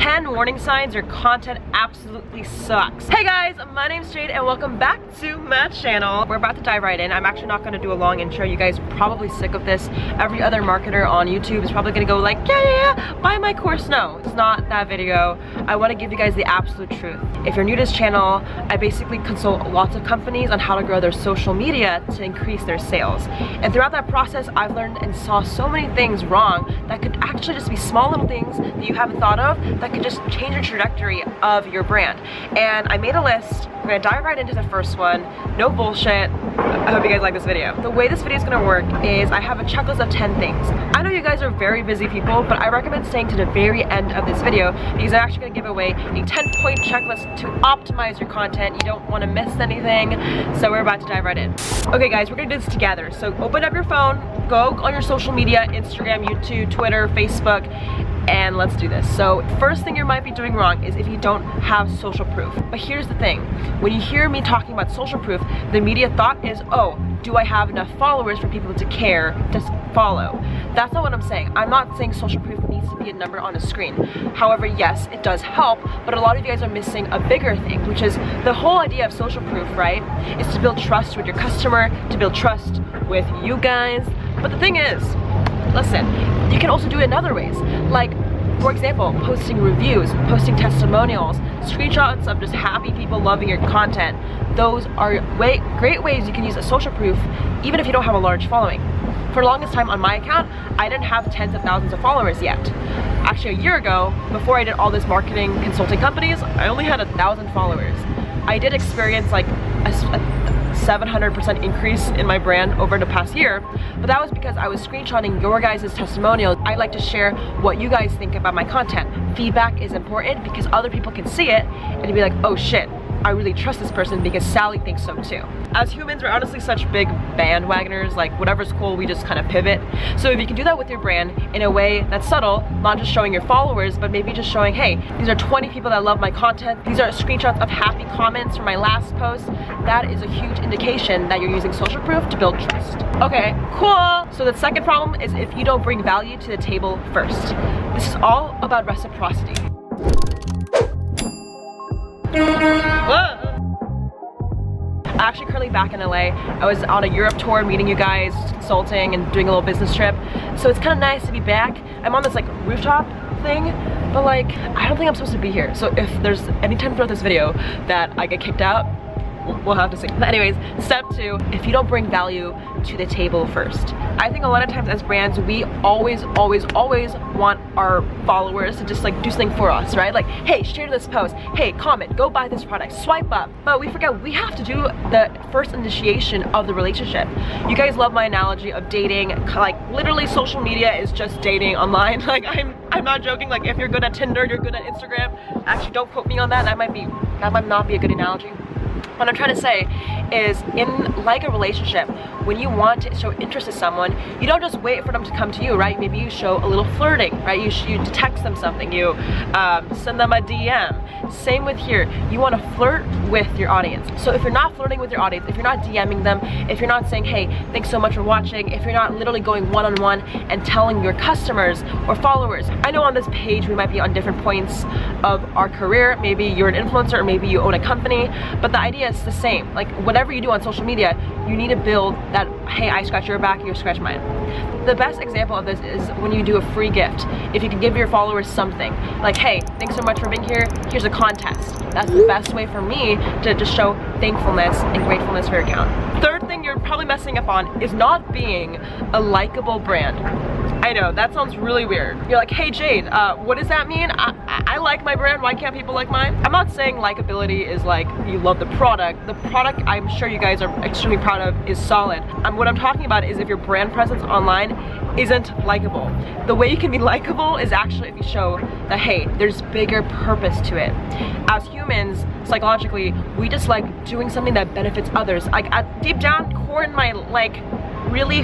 10 warning signs your content absolutely sucks. Hey guys, my name's Jade and welcome back to my channel. We're about to dive right in. I'm actually not going to do a long intro. You guys are probably sick of this. Every other marketer on YouTube is probably going to go like, yeah, buy my course. No, it's not that video. I want to give you guys the absolute truth. If you're new to this channel, I basically consult lots of companies on how to grow their social media to increase their sales. And throughout that process, I've learned and saw so many things wrong that could actually just be small little things that you haven't thought of that could just change the trajectory of your brand. And I made a list. We're gonna dive right into the first one. No bullshit. I hope you guys like this video. The way this video is gonna work is I have a checklist of 10 things. I know you guys are very busy people, but I recommend staying to the very end of this video because I'm actually gonna give away a 10-point checklist to optimize your content. You don't wanna miss anything. So we're about to dive right in. Okay guys, we're gonna do this together. So open up your phone, go on your social media, Instagram, YouTube, Twitter, Facebook, and let's do this. So first thing you might be doing wrong is if you don't have social proof. But here's the thing, when you hear me talking about social proof, the immediate thought is, oh, do I have enough followers for people to care to follow? That's not what I'm saying. I'm not saying social proof needs to be a number on a screen. However, yes, it does help, but a lot of you guys are missing a bigger thing, which is the whole idea of social proof, right? Is to build trust with your customer, to build trust with you guys. But the thing is, listen, you can also do it in other ways. Like, for example, posting reviews, posting testimonials, screenshots of just happy people loving your content. Those are great ways you can use a social proof even if you don't have a large following. For the longest time on my account, I didn't have tens of thousands of followers yet. Actually, a year ago, before I did all this marketing consulting companies, I only had 1,000 followers. I did experience like a 700% increase in my brand over the past year, but that was because I was screenshotting your guys' testimonials. I like to share what you guys think about my content. Feedback is important because other people can see it and be like, oh shit, I really trust this person because Sally thinks so too. As humans, we're honestly such big bandwagoners, like whatever's cool, we just kind of pivot. So if you can do that with your brand in a way that's subtle, not just showing your followers, but maybe just showing, hey, these are 20 people that love my content. These are screenshots of happy comments from my last post. That is a huge indication that you're using social proof to build trust. Okay, cool. So the second problem is if you don't bring value to the table first. This is all about reciprocity. Whoa. I'm actually currently back in LA. I was on a Europe tour meeting you guys, consulting and doing a little business trip. So it's kind of nice to be back. I'm on this like rooftop thing, but like I don't think I'm supposed to be here. So if there's any time throughout this video that I get kicked out, we'll have to see. But anyways, step 2, if you don't bring value to the table first. I think a lot of times as brands, we always want our followers to just like do something for us, right? Like, hey, share this post, hey, comment, go buy this product, swipe up. But we forget we have to do the first initiation of the relationship. You guys love my analogy of dating. Like literally social media is just dating online. Like I'm not joking. Like if you're good at Tinder, you're good at Instagram. Actually, don't quote me on that. That might not be a good analogy. What I'm trying to say is, in like a relationship, when you want to show interest in someone, you don't just wait for them to come to you, right? Maybe you show a little flirting, right? You text them something, you send them a DM. Same with here. You want to flirt with your audience. So if you're not flirting with your audience, if you're not DMing them, if you're not saying, hey, thanks so much for watching, if you're not literally going one-on-one and telling your customers or followers, I know on this page we might be on different points of our career. Maybe you're an influencer or maybe you own a company, but the idea is the same. Like whatever you do on social media, you need to build that, hey, I scratch your back, you scratch mine. The best example of this is when you do a free gift. If you can give your followers something, like, hey, thanks so much for being here, here's a contest. That's the best way for me to just show thankfulness and gratefulness for your account. Third thing you're probably messing up on is not being a likable brand. I know, that sounds really weird. You're like, hey Jade, what does that mean? I like my brand, why can't people like mine? I'm not saying likability is like you love the product. The product I'm sure you guys are extremely proud of is solid. What I'm talking about is if your brand presence online isn't likable. The way you can be likable is actually if you show that, hey, there's bigger purpose to it. As humans, psychologically, we just like doing something that benefits others. Like deep down core in my like really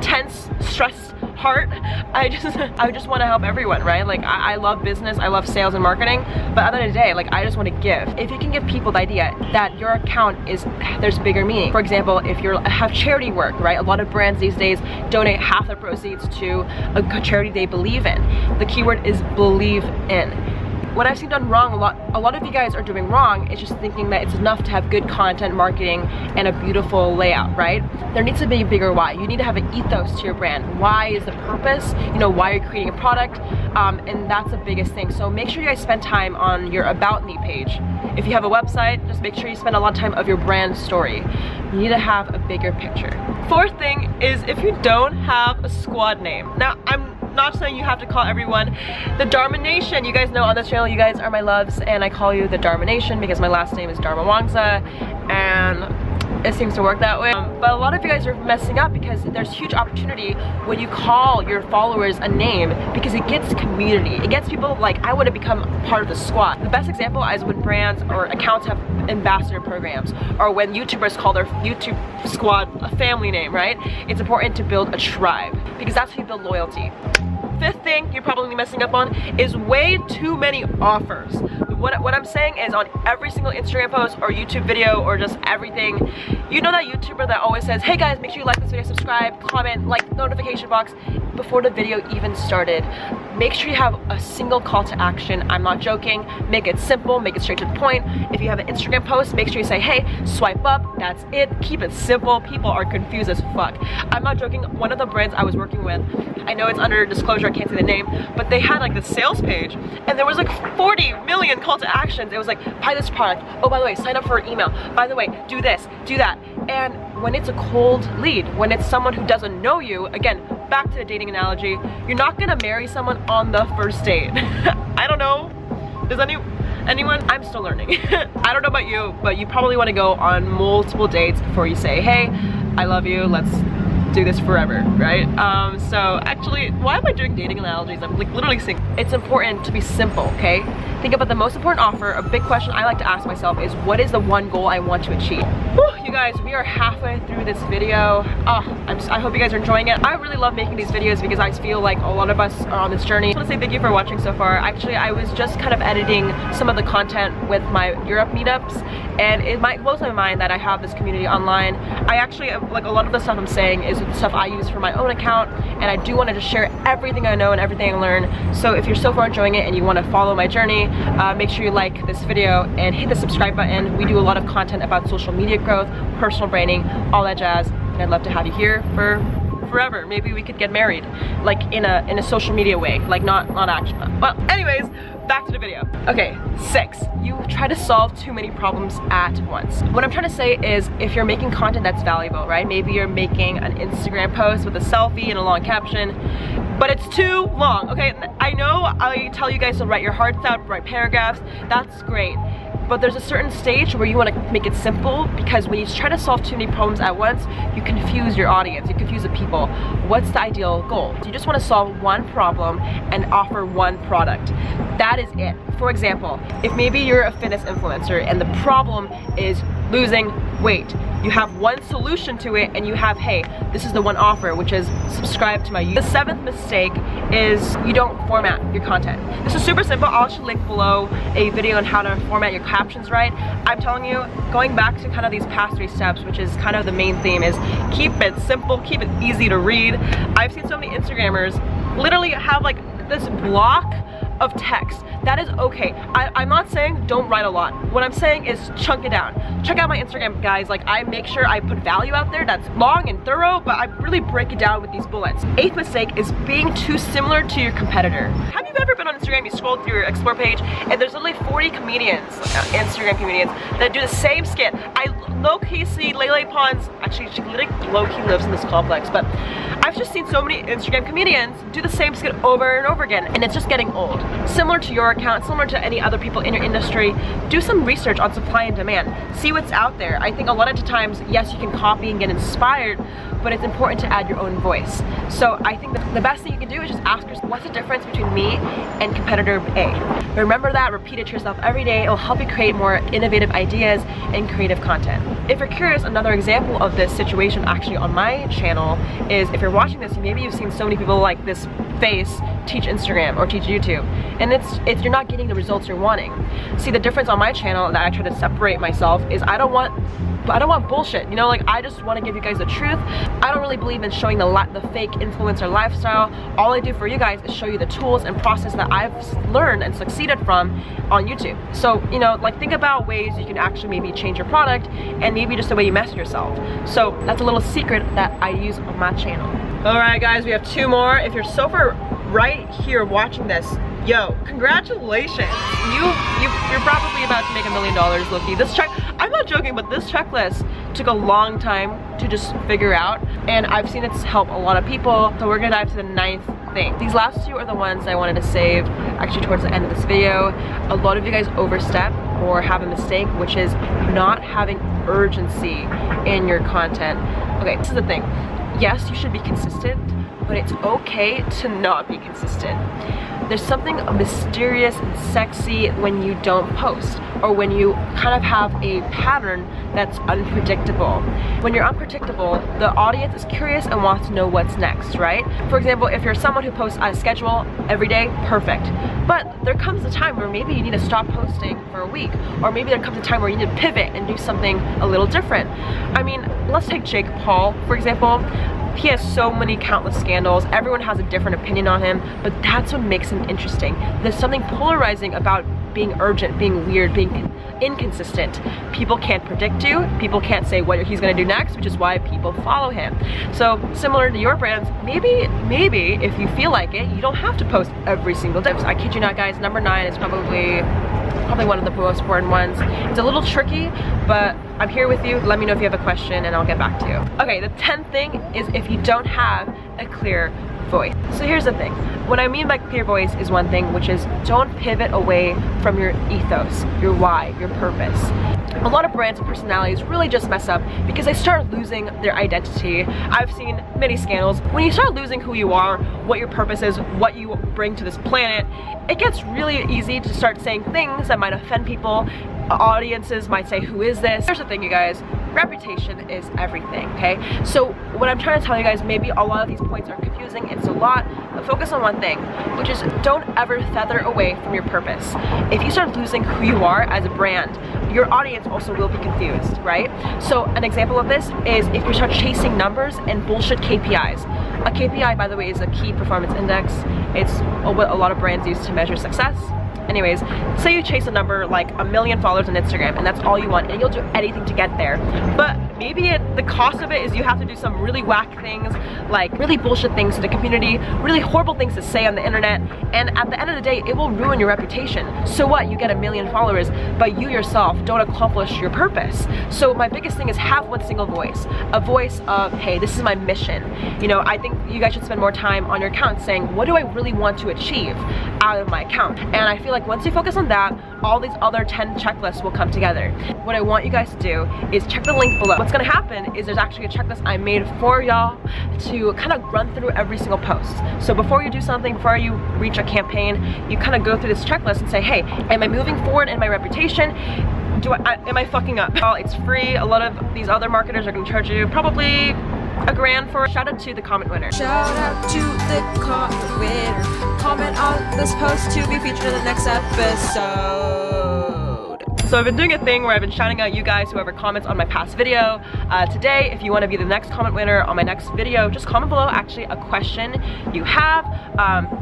tense, stressed heart, I just want to help everyone, right? Like I love business, I love sales and marketing, but at the end of the day, like I just want to give. If you can give people the idea that your account is, there's bigger meaning. For example, if you have charity work, right? A lot of brands these days donate half the proceeds to a charity they believe in. The keyword is believe in. what I've seen done wrong, a lot of you guys are doing wrong, is just thinking that it's enough to have good content marketing and a beautiful layout, right? There needs to be a bigger why. You need to have an ethos to your brand. Why is the purpose? You know, why you're creating a product, and that's the biggest thing. So make sure you guys spend time on your About Me page. If you have a website, just make sure you spend a lot of time of your brand story. You need to have a bigger picture. Fourth thing is if you don't have a squad name. Now, I'm not saying you have to call everyone the Dharma Nation. You guys know on this channel, you guys are my loves, and I call you the Dharma Nation because my last name is darmawangsa, and it seems to work that way. But a lot of you guys are messing up because there's huge opportunity when you call your followers a name, because it gets community. It gets people like, I want to become part of the squad. The best example is when brands or accounts have ambassador programs, or when YouTubers call their YouTube squad a family name, right? It's important to build a tribe because that's how you build loyalty. Fifth thing you're probably messing up on is way too many offers. What I'm saying is, on every single Instagram post or YouTube video or just everything, you know that YouTuber that always says, hey guys, make sure you like this video, subscribe, comment, like notification box before the video even started. Make sure you have a single call to action. I'm not joking. Make it simple, make it straight to the point. If you have an Instagram post, make sure you say, hey, swipe up, that's it. Keep it simple. People are confused as fuck. I'm not joking. One of the brands I was working with, I know it's under disclosure, I can't say the name, but they had like the sales page and there was like 40 million call to actions. It was like, buy this product. Oh, by the way, sign up for an email. By the way, do this, do that. And when it's a cold lead, when it's someone who doesn't know you, again, back to the dating analogy, you're not gonna marry someone on the first date. I don't know. Does anyone? I'm still learning. I don't know about you, but you probably want to go on multiple dates before you say, hey, I love you, let's do this forever, right? So actually, why am I doing dating analogies? I'm like literally saying it's important to be simple, okay? Think about the most important offer. A big question I like to ask myself is, what is the one goal I want to achieve? Whew, you guys, we are halfway through this video. I hope you guys are enjoying it. I really love making these videos because I feel like a lot of us are on this journey. I want to say thank you for watching so far. Actually, I was just kind of editing some of the content with my Europe meetups, and it might blow my mind that I have this community online. I actually, like, a lot of the stuff I'm saying is the stuff I use for my own account, and I do want to just share everything I know and everything I learn. So if you're so far enjoying it and you want to follow my journey, make sure you like this video and hit the subscribe button. We do a lot of content about social media growth, personal branding, all that jazz, and I'd love to have you here for forever. Maybe we could get married, like in a social media way, like not actually. Well, anyways, back to the video. Okay, 6, you try to solve too many problems at once. What I'm trying to say is, if you're making content that's valuable, right? Maybe you're making an Instagram post with a selfie and a long caption, but it's too long, okay? I know I tell you guys to write your hearts out, write paragraphs, that's great. But there's a certain stage where you want to make it simple, because when you try to solve too many problems at once, you confuse your audience, you confuse the people. What's the ideal goal? You just want to solve one problem and offer one product. That is it. For example, if maybe you're a fitness influencer and the problem is losing weight, you have one solution to it, and you have, hey, this is the one offer, which is subscribe to my YouTube. The 7th mistake is you don't format your content. This is super simple. I'll actually link below a video on how to format your captions right. I'm telling you, going back to kind of these past 3 steps, which is kind of the main theme, is keep it simple, keep it easy to read. I've seen so many Instagrammers literally have like this block of text. That is okay. I'm not saying don't write a lot. What I'm saying is chunk it down. Check out my Instagram, guys. Like, I make sure I put value out there that's long and thorough, but I really break it down with these bullets. 8th mistake is being too similar to your competitor. Have you ever been on Instagram, you scroll through your explore page, and there's literally 40 comedians, Instagram comedians, that do the same skit. I low-key see Lele Pons, actually she low-key lives in this complex, but I've just seen so many Instagram comedians do the same skit over and over again, and it's just getting old. Similar to your account, similar to any other people in your industry, do some research on supply and demand. See what's out there. I think a lot of the times, yes, you can copy and get inspired, but it's important to add your own voice. So I think that the best thing you can do is just ask yourself, what's the difference between me and competitor A? Remember that, repeat it to yourself every day. It will help you create more innovative ideas and creative content. If you're curious, another example of this situation actually on my channel is, if you're watching this, maybe you've seen so many people like this face teach Instagram or teach YouTube, and you're not getting the results you're wanting. See, the difference on my channel that I try to separate myself is, I don't want but I don't want bullshit, you know, like I just want to give you guys the truth. I don't really believe in showing the fake influencer lifestyle. All I do for you guys is show you the tools and process that I've learned and succeeded from on YouTube. So, you know, like think about ways you can actually maybe change your product and maybe just the way you message yourself. So that's a little secret that I use on my channel. All right guys, we have 2 more. If you're so far right here watching this, yo, congratulations. You're probably about to make $1 million, Loki. This I'm not joking, but this checklist took a long time to just figure out, and I've seen it help a lot of people. So we're gonna dive to the 9th thing. These last 2 are the ones I wanted to save actually towards the end of this video. A lot of you guys overstep or have a mistake, which is not having urgency in your content. Okay, this is the thing. Yes, you should be consistent, but it's okay to not be consistent. There's something mysterious and sexy when you don't post, or when you kind of have a pattern that's unpredictable. When you're unpredictable, the audience is curious and wants to know what's next, right? For example, if you're someone who posts on a schedule every day, perfect. But there comes a time where maybe you need to stop posting for a week, or maybe there comes a time where you need to pivot and do something a little different. I mean, let's take Jake Paul, for example. He has so many countless scandals. Everyone has a different opinion on him, but that's what makes him interesting. There's something polarizing about being urgent, being weird, being inconsistent. People can't predict you. People can't say what he's gonna do next, which is why people follow him. So similar to your brands, maybe if you feel like it, you don't have to post every single day. So I kid you not, guys, number 9 is probably one of the most important ones. It's a little tricky, but I'm here with you. Let me know if you have a question and I'll get back to you. Okay, the 10th thing is if you don't have a clear voice. So here's the thing. What I mean by clear voice is one thing, which is don't pivot away from your ethos, your why, your purpose. A lot of brands and personalities really just mess up because they start losing their identity. I've seen many scandals. When you start losing who you are, what your purpose is, what you bring to this planet, it gets really easy to start saying things that might offend people. Audiences might say, who is this? Here's the thing, you guys. Reputation is everything, okay? So what I'm trying to tell you guys, maybe a lot of these points are confusing, it's a lot, but focus on one thing, which is don't ever feather away from your purpose. If you start losing who you are as a brand, your audience also will be confused, right? So an example of this is if you start chasing numbers and bullshit KPIs. A KPI, by the way, is a key performance index. It's what a lot of brands use to measure success. Anyways, say you chase a number like 1 million followers on Instagram and that's all you want, and you'll do anything to get there. But maybe the cost of it is you have to do some really whack things, like really bullshit things to the community, really horrible things to say on the internet, and at the end of the day, it will ruin your reputation. So what? You get 1 million followers, but you yourself don't accomplish your purpose. So my biggest thing is have one single voice. A voice of, hey, this is my mission. You know, I think you guys should spend more time on your account saying, what do I really want to achieve out of my account? And I feel like once you focus on that, all these other 10 checklists will come together. What I want you guys to do is check the link below. What's gonna happen is there's actually a checklist I made for y'all to kind of run through every single post. So before you do something, before you reach a campaign, you kind of go through this checklist and say, hey, am I moving forward in my reputation? Am I fucking up? Well, it's free. A lot of these other marketers are gonna charge you probably $1,000 for it. Shout out to the comment winner. Shout out to the comment winner. Comment on this post to be featured in the next episode. So I've been doing a thing where I've been shouting out you guys, whoever comments on my past video. Today, if you want to be the next comment winner on my next video, just comment below actually a question you have,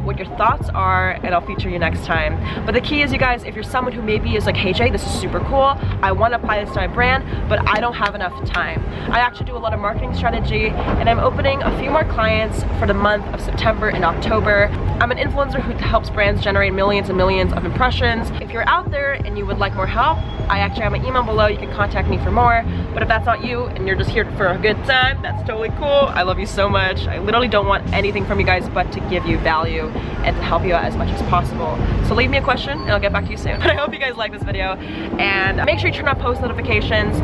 what your thoughts are, and I'll feature you next time. But the key is, you guys, if you're someone who maybe is like, hey Jay, this is super cool, I want to apply this to my brand, but I don't have enough time. I actually do a lot of marketing strategy, and I'm opening a few more clients for the month of September and October. I'm an influencer who helps brands generate millions and millions of impressions. If you're out there and you would like more help, I actually have my email below. You can contact me for more. But if that's not you and you're just here for a good time, that's totally cool. I love you so much. I literally don't want anything from you guys but to give you value and to help you out as much as possible. So leave me a question and I'll get back to you soon. But I hope you guys like this video, and make sure you turn on post notifications.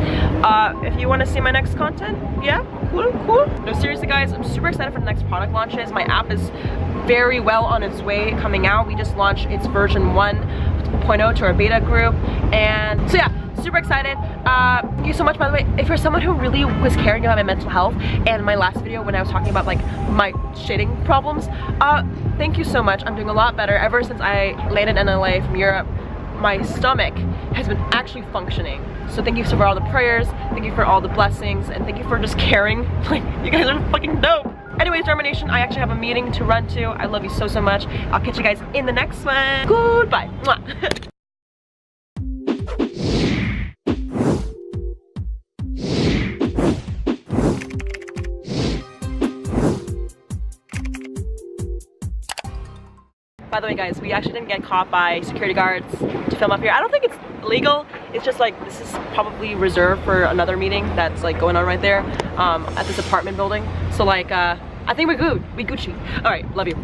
If you want to see my next content, yeah, cool. No, seriously guys, I'm super excited for the next product launches. My app is very well on its way coming out. We just launched its version 1.0 to our beta group, and so yeah, super excited. Thank you so much, by the way. If you're someone who really was caring about my mental health, and my last video when I was talking about like my shitting problems, thank you so much. I'm doing a lot better ever since I landed in LA from Europe. my stomach has been actually functioning. So thank you for all the prayers, thank you for all the blessings, and thank you for just caring. Like, you guys are fucking dope. Anyways, Dharma Nation, I actually have a meeting to run to. I love you so, so much. I'll catch you guys in the next one. Goodbye. Mwah. By the way, guys, we actually didn't get caught by security guards to film up here. I don't think it's illegal. It's just like, this is probably reserved for another meeting that's like going on right there at this apartment building. So like, I think we're good. We Gucci. All right, love you.